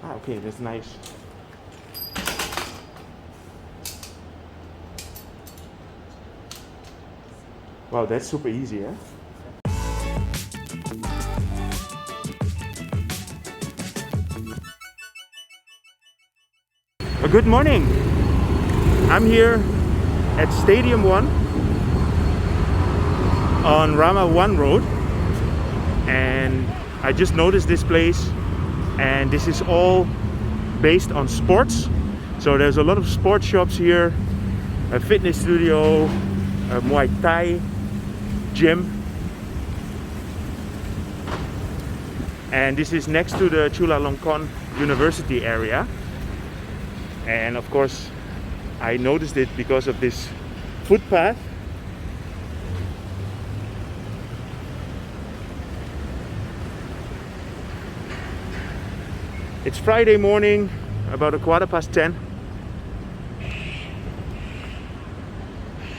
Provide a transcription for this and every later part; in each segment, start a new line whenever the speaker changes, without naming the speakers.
Okay, that's nice. Wow, that's super easy, eh? Good morning. I'm here at Stadium 1 on Rama 1 Road, and I just noticed this place, and this is all based on sports. So there's a lot of sports shops here, a fitness studio, a Muay Thai gym, and this is next to the Chulalongkorn University area. And of course I noticed it because of this footpath. It's Friday morning, about 10:15,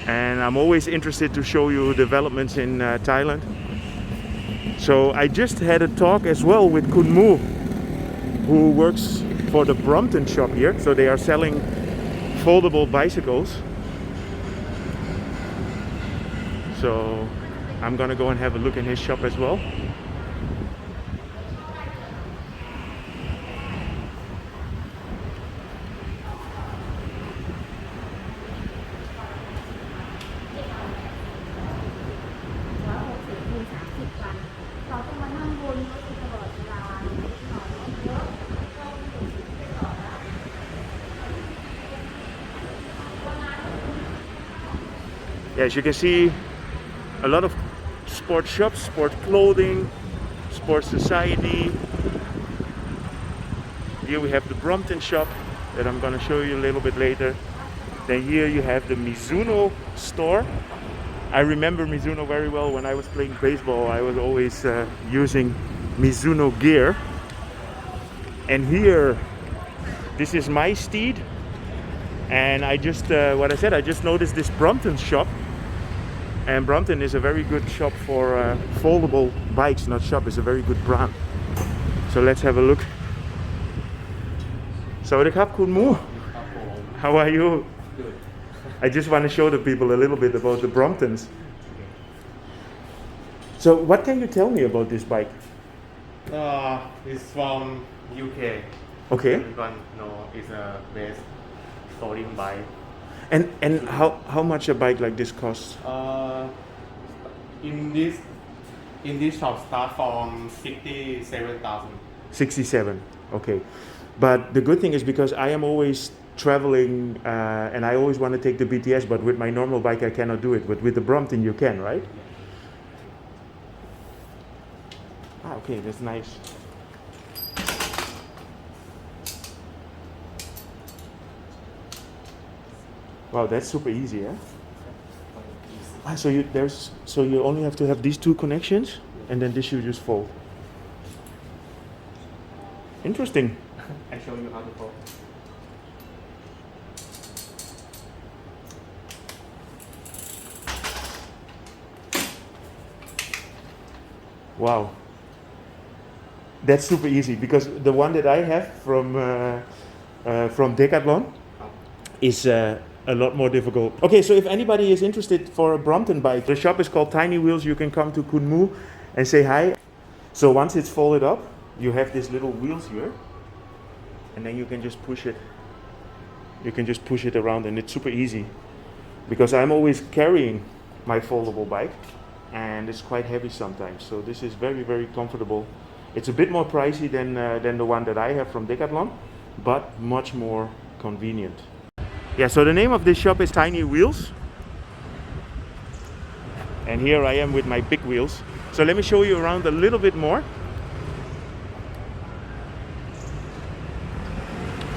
and I'm always interested to show you developments in Thailand. So I just had a talk as well with Kun Mu, who works for the Brompton shop here. So they are selling foldable bicycles. So I'm gonna go and have a look in his shop as well. As you can see, a lot of sport shops, sport clothing, sports society. Here we have the Brompton shop that I'm gonna show you a little bit later. Then here you have the Mizuno store. I remember Mizuno very well. When I was playing baseball, I was always using Mizuno gear. And here, this is my steed. And I just, what I said, I just noticed this Brompton shop. And Brompton is a very good shop for foldable bikes, not shop, it's a very good brand. So let's have a look. Sawadee krap, Kun Mu. How are you?
Good.
I just want to show the people a little bit about the Bromptons. So what can you tell me about this bike?
It's from UK.
Okay.
Everyone know it's a best folding bike.
And how much a bike like this costs?
In this shop start from 67,000.
67. Okay. But the good thing is, because I am always traveling and I always want to take the BTS, but with my normal bike I cannot do it. But with the Brompton you can, right? Okay, that's nice. Wow, that's super easy, eh? So you only have to have these two connections, and then this you just fold. Interesting.
I show you how to fold.
Wow. That's super easy, because the one that I have from Decathlon is a lot more difficult. Okay, so if anybody is interested for a Brompton bike, the shop is called Tiny Wheels. You can come to Kun Mu and say hi. So once it's folded up, you have these little wheels here, and then you can just push it. You can just push it around, and it's super easy, because I'm always carrying my foldable bike, and it's quite heavy sometimes. So this is very, very comfortable. It's a bit more pricey than the one that I have from Decathlon, but much more convenient. Yeah, so the name of this shop is Tiny Wheels. And here I am with my big wheels. So let me show you around a little bit more.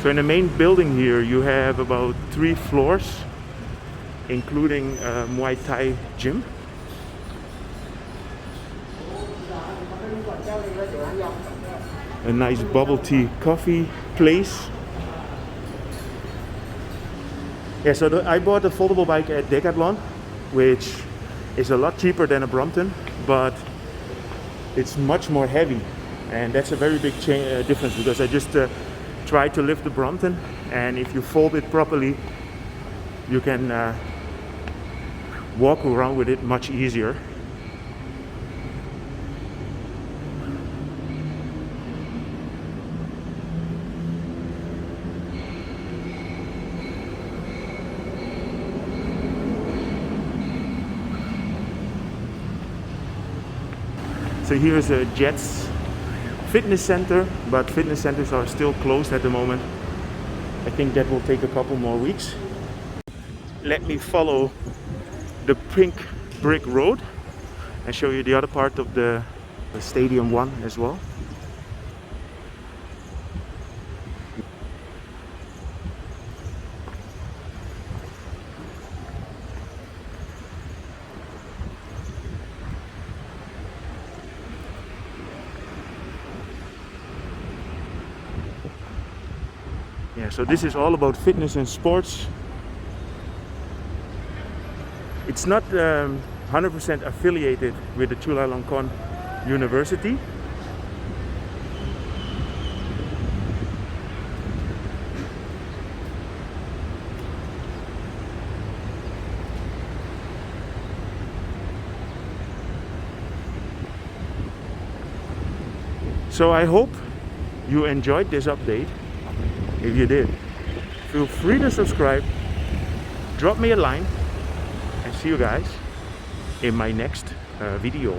So in the main building here, you have about 3 floors, including a Muay Thai gym. A nice bubble tea coffee place. Yeah, so I bought a foldable bike at Decathlon, which is a lot cheaper than a Brompton, but it's much more heavy, and that's a very big difference, because I just try to lift the Brompton, and if you fold it properly, you can walk around with it much easier. So here's a Jets fitness center, but fitness centers are still closed at the moment. I think that will take a couple more weeks. Let me follow the pink brick road and show you the other part of the Stadium 1 as well. Yeah, so this is all about fitness and sports. It's not 100% affiliated with the Chulalongkorn University. So I hope you enjoyed this update. If you did, feel free to subscribe, drop me a line, and see you guys in my next video.